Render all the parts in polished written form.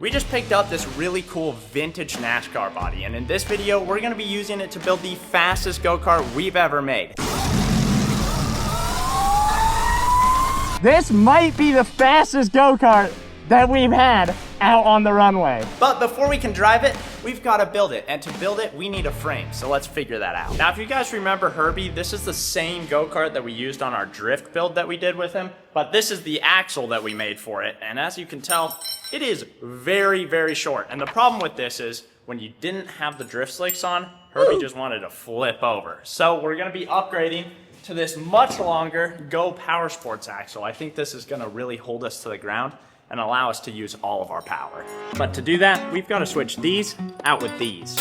We just picked up this really cool vintage NASCAR body, and in this video, we're gonna be using it to build the fastest go-kart we've ever made. This might be the fastest go-kart that we've had out on the runway. But before we can drive it, we've got to build it. And to build it, we need a frame. So let's figure that out. Now, if you guys remember Herbie, this is the same go-kart that we used on our drift build that we did with him. But this is the axle that we made for it. And as you can tell, it is very, very short. And the problem with this is when you didn't have the drift slicks on, Herbie just wanted to flip over. So we're going to be upgrading to this much longer Go Power Sports axle. I think this is going to really hold us to the ground and allow us to use all of our power. But to do that, we've got to switch these out with these.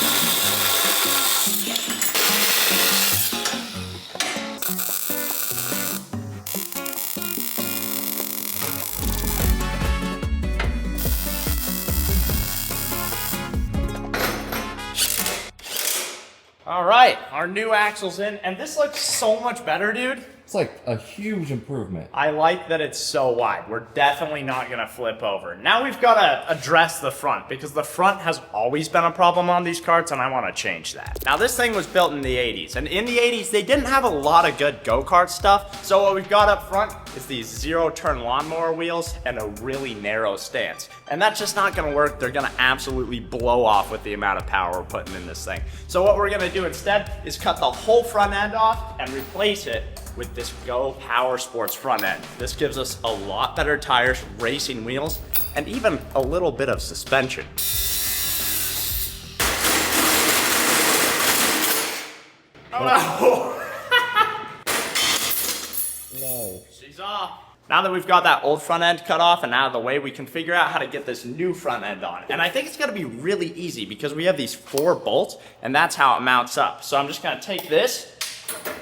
All right, our new axle's in, and this looks so much better, dude. It's like a huge improvement. I like that it's so wide. We're definitely not gonna flip over. Now we've gotta address the front because the front has always been a problem on these karts and I wanna change that. Now this thing was built in the 80s, and in the 80s, they didn't have a lot of good go-kart stuff. So what we've got up front is these zero-turn lawnmower wheels and a really narrow stance. And that's just not gonna work. They're gonna absolutely blow off with the amount of power we're putting in this thing. So what we're gonna do instead is cut the whole front end off and replace it with this Go Power Sports front end. This gives us a lot better tires, racing wheels, and even a little bit of suspension. Oh no! No. She's off. Now that we've got that old front end cut off and out of the way, we can figure out how to get this new front end on. And I think it's gonna be really easy because we have these 4 bolts and that's how it mounts up. So I'm just gonna take this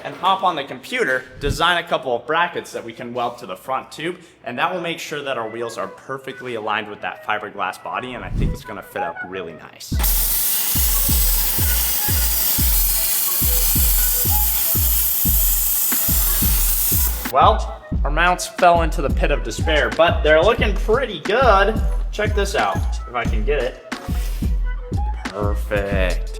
and hop on the computer, design a couple of brackets that we can weld to the front tube, and that will make sure that our wheels are perfectly aligned with that fiberglass body, and I think it's gonna fit out really nice. Well, our mounts fell into the pit of despair, but they're looking pretty good. Check this out, if I can get it. Perfect.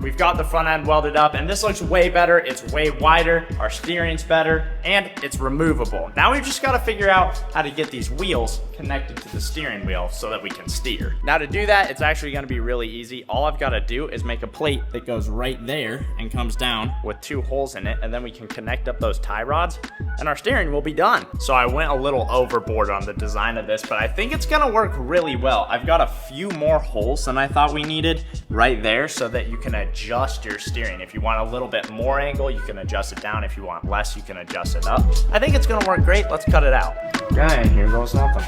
We've got the front end welded up, and this looks way better. It's way wider, our steering's better, and it's removable. Now we've just got to figure out how to get these wheels connected to the steering wheel so that we can steer. Now to do that, it's actually going to be really easy. All I've got to do is make a plate that goes right there and comes down with 2 holes in it, and then we can connect up those tie rods, and our steering will be done. So I went a little overboard on the design of this, but I think it's going to work really well. I've got a few more holes than I thought we needed right there so that you can adjust your steering. If you want a little bit more angle, you can adjust it down. If you want less, you can adjust it up. I think it's gonna work great. Let's cut it out. Okay, here goes nothing.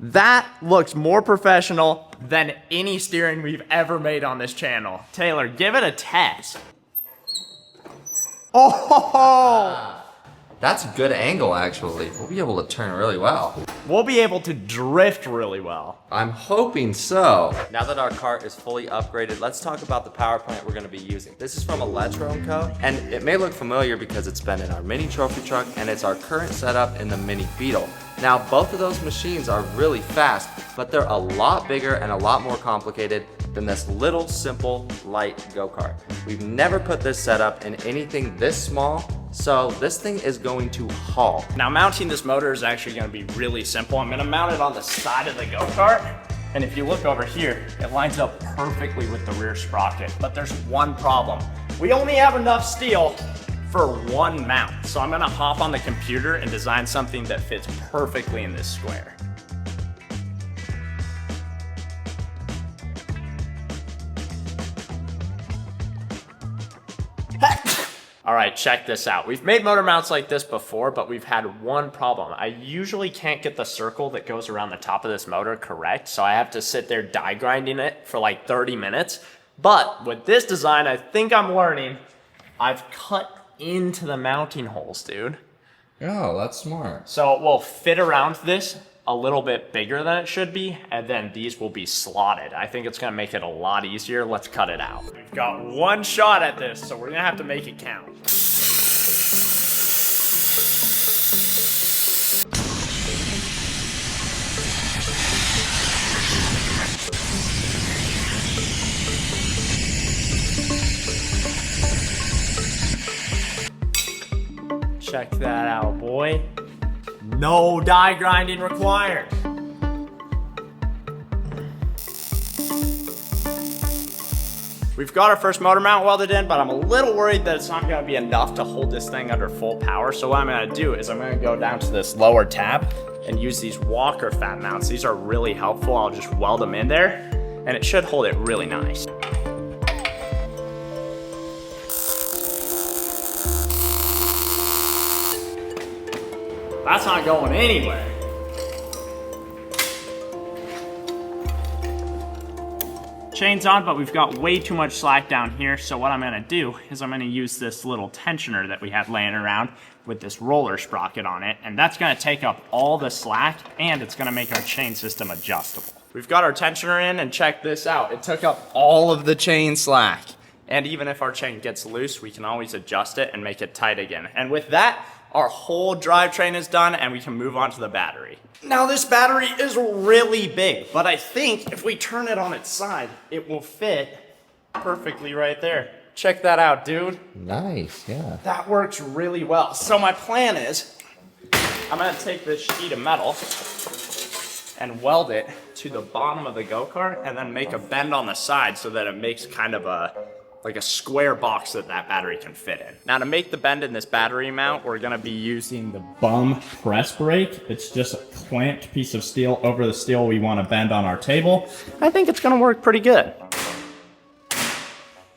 That looks more professional than any steering we've ever made on this channel. Taylor, give it a test. Oh! That's a good angle, actually. We'll be able to turn really well. We'll be able to drift really well. I'm hoping so. Now that our kart is fully upgraded, let's talk about the power plant we're gonna be using. This is from Electro & Co. And it may look familiar because it's been in our mini trophy truck and it's our current setup in the mini Beetle. Now, both of those machines are really fast, but they're a lot bigger and a lot more complicated than this little, simple, light go-kart. We've never put this setup in anything this small, so this thing is going to haul. Now, mounting this motor is actually gonna be really simple. I'm gonna mount it on the side of the go-kart, and if you look over here, it lines up perfectly with the rear sprocket. But there's one problem. We only have enough steel for one mount. So I'm gonna hop on the computer and design something that fits perfectly in this square. All right, check this out. We've made motor mounts like this before, but we've had one problem. I usually can't get the circle that goes around the top of this motor correct, so I have to sit there die grinding it for like 30 minutes. But with this design, I think I'm learning, I've cut into the mounting holes, dude. Oh, that's smart. So it will fit around this a little bit bigger than it should be, and then these will be slotted. I think it's gonna make it a lot easier. Let's cut it out. We've got one shot at this, so we're gonna have to make it count. Check that out, boy. No die grinding required. We've got our first motor mount welded in, but I'm a little worried that it's not gonna be enough to hold this thing under full power. So what I'm gonna do is I'm gonna go down to this lower tab and use these Walker Fab mounts. These are really helpful. I'll just weld them in there and it should hold it really nice. That's not going anywhere. Chain's on, but we've got way too much slack down here. So what I'm gonna do is I'm gonna use this little tensioner that we had laying around with this roller sprocket on it. And that's gonna take up all the slack and it's gonna make our chain system adjustable. We've got our tensioner in and check this out. It took up all of the chain slack. And even if our chain gets loose, we can always adjust it and make it tight again. And with that, our whole drivetrain is done and we can move on to the battery. Now this battery is really big, but I think if we turn it on its side, it will fit perfectly right there. Check that out, dude. Nice, yeah. That works really well. So my plan is, I'm gonna take this sheet of metal and weld it to the bottom of the go-kart and then make a bend on the side so that it makes kind of like a square box that battery can fit in. Now to make the bend in this battery mount, we're gonna be using the bum press brake. It's just a clamped piece of steel over the steel we wanna bend on our table. I think it's gonna work pretty good.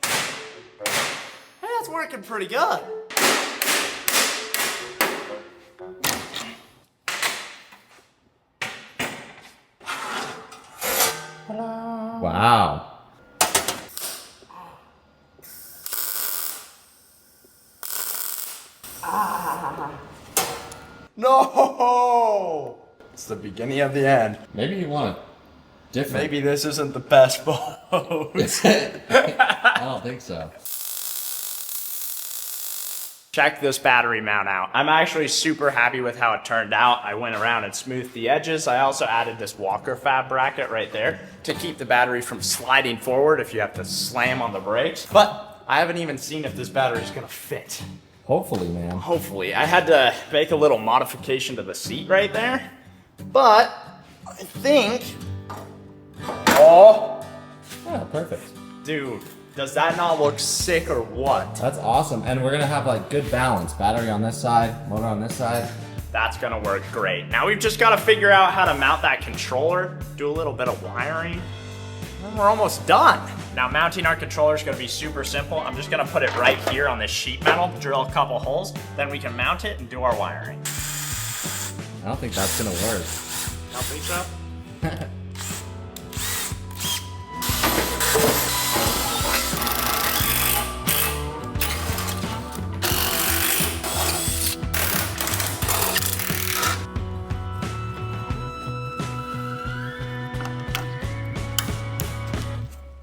Hey, that's working pretty good. Wow. No! It's the beginning of the end. Maybe you want it different. Maybe this isn't the best pose. I don't think so. Check this battery mount out. I'm actually super happy with how it turned out. I went around and smoothed the edges. I also added this Walker Fab bracket right there to keep the battery from sliding forward if you have to slam on the brakes. But I haven't even seen if this battery is gonna fit. Hopefully, man. Hopefully. I had to make a little modification to the seat right there, but I think, oh. Yeah, perfect. Dude, does that not look sick or what? That's awesome. And we're gonna have like good balance. Battery on this side, motor on this side. That's gonna work great. Now we've just gotta figure out how to mount that controller, do a little bit of wiring, and we're almost done. Now mounting our controller is gonna be super simple. I'm just gonna put it right here on this sheet metal, drill a couple holes, then we can mount it and do our wiring. I don't think that's gonna work. I don't think so?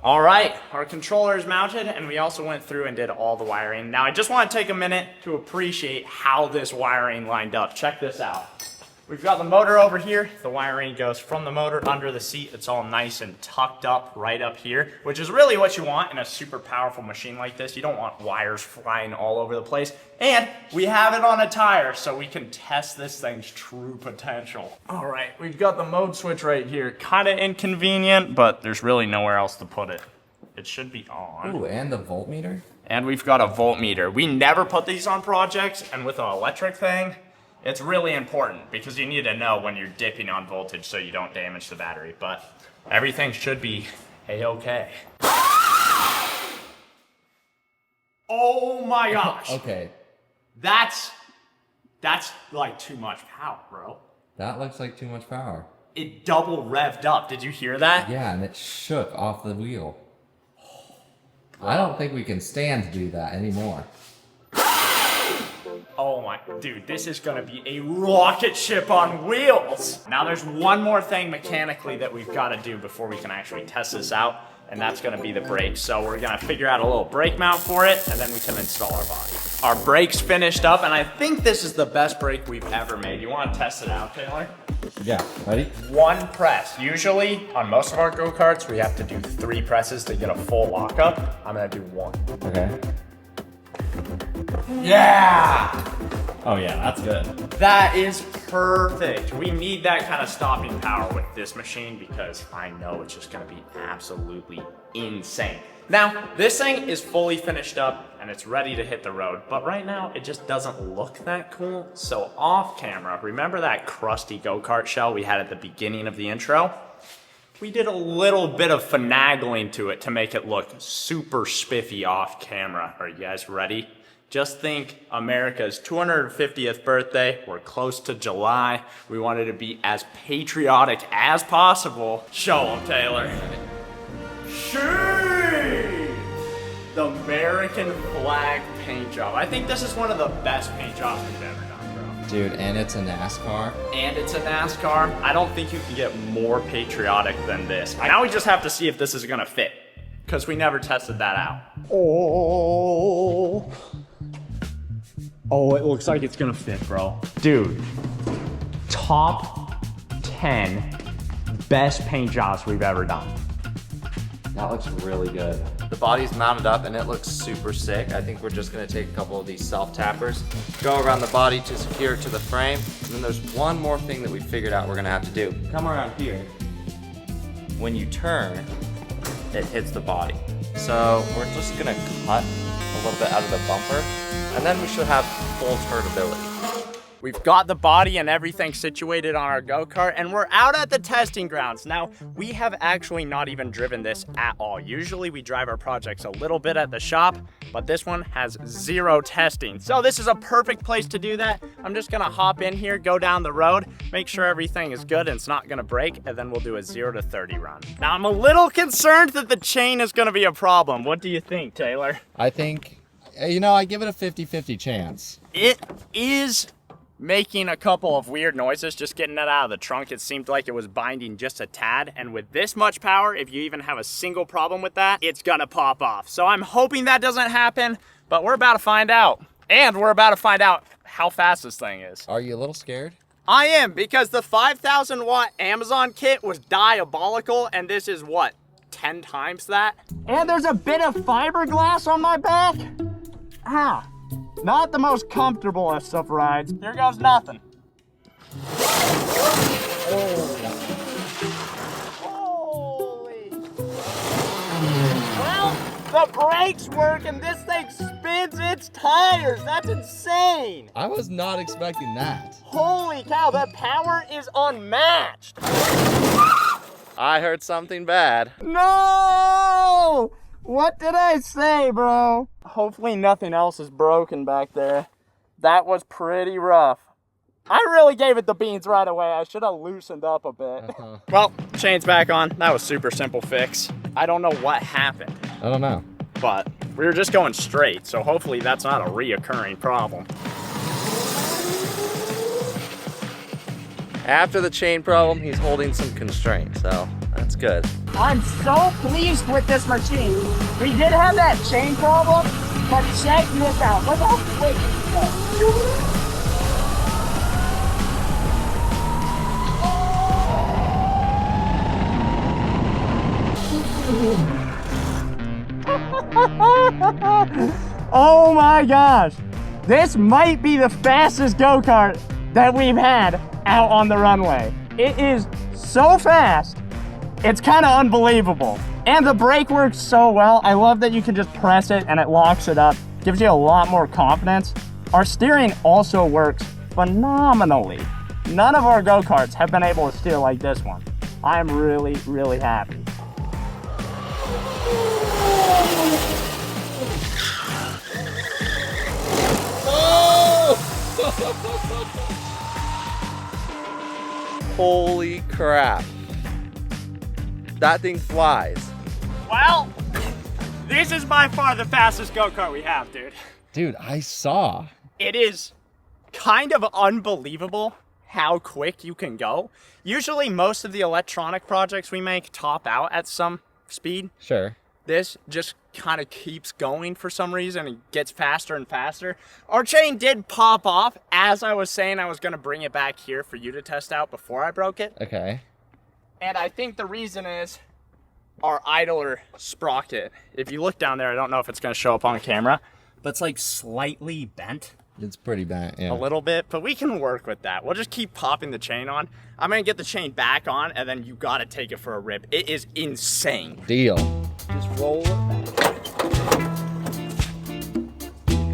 All right, our controller is mounted and we also went through and did all the wiring. Now I just want to take a minute to appreciate how this wiring lined up. Check this out. We've got the motor over here. The wiring goes from the motor under the seat. It's all nice and tucked up right up here, which is really what you want in a super powerful machine like this. You don't want wires flying all over the place. And we have it on a tire so we can test this thing's true potential. All right, we've got the mode switch right here. Kind of inconvenient, but there's really nowhere else to put it. It should be on. Ooh, and the voltmeter? And we've got a voltmeter. We never put these on projects, and with an electric thing, it's really important because you need to know when you're dipping on voltage so you don't damage the battery, but everything should be a-okay. Oh my gosh. Okay. That's like too much power, bro. That looks like too much power. It double revved up. Did you hear that? Yeah, and it shook off the wheel. I don't think we can stand to do that anymore. Oh my, dude, this is gonna be a rocket ship on wheels. Now there's one more thing mechanically that we've gotta do before we can actually test this out, and that's gonna be the brakes. So we're gonna figure out a little brake mount for it, and then we can install our body. Our brakes finished up, and I think this is the best brake we've ever made. You wanna test it out, Taylor? Yeah, ready? One press. Usually, on most of our go-karts, we have to do 3 presses to get a full lockup. I'm gonna do 1. Okay. Yeah! Oh yeah, that's good. That is perfect. We need that kind of stopping power with this machine because I know it's just gonna be absolutely insane. Now, this thing is fully finished up and it's ready to hit the road, but right now it just doesn't look that cool. So off camera, remember that crusty go-kart shell we had at the beginning of the intro? We did a little bit of finagling to it to make it look super spiffy off camera. Are you guys ready? Just think America's 250th birthday. We're close to July. We wanted to be as patriotic as possible. Show them, Taylor. Shee! The American flag paint job. I think this is one of the best paint jobs we've ever done, bro. Dude, and it's a NASCAR. And it's a NASCAR. I don't think you can get more patriotic than this. Now we just have to see if this is gonna fit, because we never tested that out. Oh, it looks like it's gonna fit, bro. Dude, top 10 best paint jobs we've ever done. That looks really good. The body's mounted up and it looks super sick. I think we're just gonna take a couple of these self-tappers, go around the body to secure it to the frame, and then there's one more thing that we figured out we're gonna have to do. Come around here. When you turn, it hits the body. So we're just gonna cut a little bit out of the bumper, and then we should have full turnability. We've got the body and everything situated on our go-kart, and we're out at the testing grounds. Now, we have actually not even driven this at all. Usually we drive our projects a little bit at the shop, but this one has 0 testing. So this is a perfect place to do that. I'm just gonna hop in here, go down the road, make sure everything is good and it's not gonna break, and then we'll do a 0 to 30 run. Now, I'm a little concerned that the chain is gonna be a problem. What do you think, Taylor? I think, you know, I give it a 50-50 chance. It is making a couple of weird noises just getting it out of the trunk. It seemed like it was binding just a tad, and with this much power, if you even have a single problem with that, it's gonna pop off. So I'm hoping that doesn't happen, but we're about to find out. And we're about to find out how fast this thing is. Are you a little scared? I am, because the 5,000 watt Amazon kit was diabolical, and this is what, 10 times that? And there's a bit of fiberglass on my back. Ah, not the most comfortable of rides. Here goes nothing. Holy. Well, the brakes work and this thing spins its tires. That's insane. I was not expecting that. Holy cow, the power is unmatched. I heard something bad. No! What did I say, bro? Hopefully nothing else is broken back there. That was pretty rough. I really gave it the beans right away. I should have loosened up a bit. Well, chain's back on. That was super simple fix. I don't know what happened, I don't know. but we were just going straight, so hopefully that's not a reoccurring problem. After the chain problem, he's holding some constraint, so that's good. I'm so pleased with this machine. We did have that chain problem, but check this out. Look how quick it goes. Oh my gosh. This might be the fastest go-kart that we've had out on the runway. It is so fast. It's kind of unbelievable. And the brake works so well. I love that you can just press it and it locks it up. Gives you a lot more confidence. Our steering also works phenomenally. None of our go-karts have been able to steer like this one. I'm really, really happy. Holy crap. That thing flies. Well, This is by far the fastest go-kart we have, dude. Dude, I saw. It is kind of unbelievable how quick you can go. Usually most of the electronic projects we make top out at some speed. Sure. This just kind of keeps going for some reason and gets faster and faster. Our chain did pop off. As I was saying, I was going to bring it back here for you to test out before I broke it. Okay. And I think the reason is our idler sprocket. If you look down there, I don't know if it's going to show up on camera, but it's like slightly bent. It's pretty bad, yeah. A little bit, but we can work with that. We'll just keep popping the chain on. I'm gonna get the chain back on, and then you gotta take it for a rip. It is insane. Deal. Just roll it back.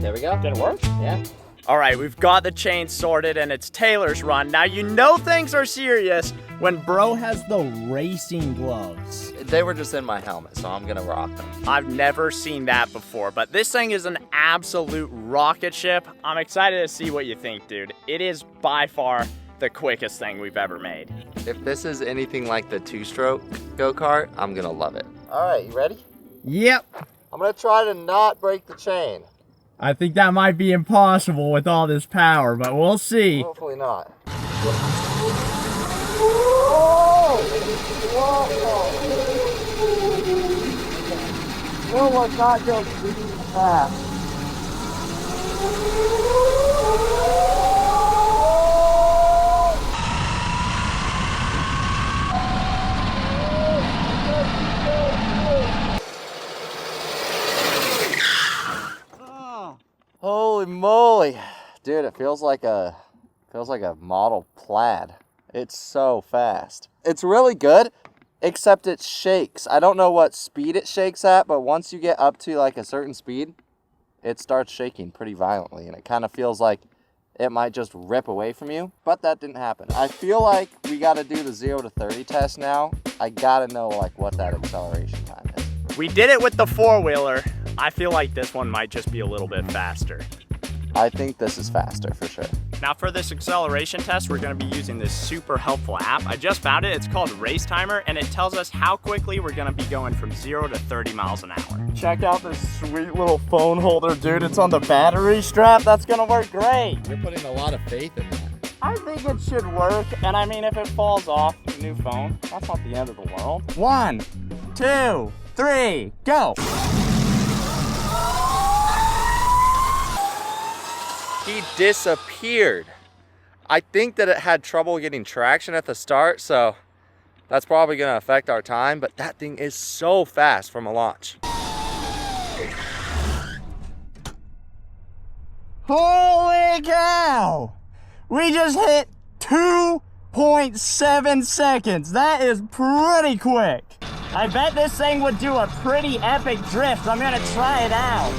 There we go. Did it work? Yeah. All right, we've got the chain sorted, and it's Taylor's run. Now you know things are serious when bro has the racing gloves. They were just in my helmet, so I'm gonna rock them. I've never seen that before, but this thing is an absolute rocket ship. I'm excited to see what you think, dude. It is by far the quickest thing we've ever made. If this is anything like the two-stroke go-kart, I'm gonna love it. All right, you ready? Yep. I'm gonna try to not break the chain. I think that might be impossible with all this power, but we'll see. Hopefully not. No one's not just fast. Holy moly. Dude, it feels like a model plaid. It's so fast. It's really good, except it shakes. I don't know what speed it shakes at, but once you get up to like a certain speed, it starts shaking pretty violently, and it kind of feels like it might just rip away from you, but that didn't happen. I feel like we got to do the 0 to 30 test now. I got to know like what that acceleration time is. We did it with the four-wheeler. I feel like this one might just be a little bit faster. I think this is faster for sure. Now for this acceleration test, we're going to be using this super helpful app. I just found it. It's called Race Timer, and it tells us how quickly we're going to be going from 0 to 30 miles an hour. Check out this sweet little phone holder, dude. It's on the battery strap. That's going to work great. You're putting a lot of faith in that. I think it should work, and I mean, if it falls off, the new phone, that's not the end of the world. 1, 2, 3, go! He disappeared. I think that it had trouble getting traction at the start, so that's probably gonna affect our time, but that thing is so fast from a launch. Holy cow! We just hit 2.7 seconds. That is pretty quick. I bet this thing would do a pretty epic drift. I'm gonna try it out.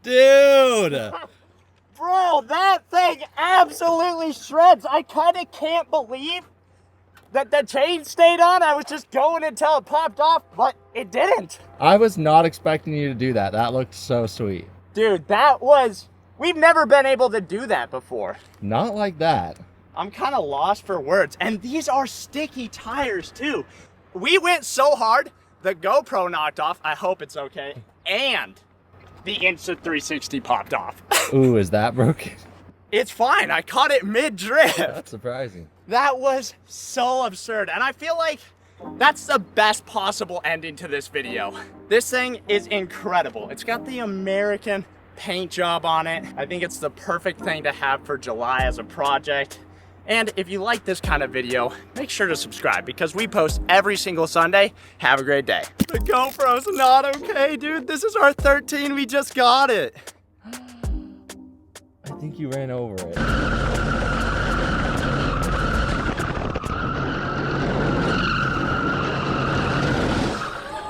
Dude! Bro, that thing absolutely shreds. I kind of can't believe that the chain stayed on. I was just going until it popped off, but it didn't. I was not expecting you to do that. That looked so sweet. Dude, that was... We've never been able to do that before. Not like that. I'm kind of lost for words. And these are sticky tires, too. We went so hard, the GoPro knocked off. I hope it's okay. And the Insta360 popped off. Ooh, is that broken? It's fine. I caught it mid-drift. That's surprising. That was so absurd. And I feel like that's the best possible ending to this video. This thing is incredible. It's got the American paint job on it. I think it's the perfect thing to have for July as a project. And if you like this kind of video, make sure to subscribe because we post every single Sunday. Have a great day. The GoPro's not okay, dude. This is our 13, we just got it. I think you ran over it.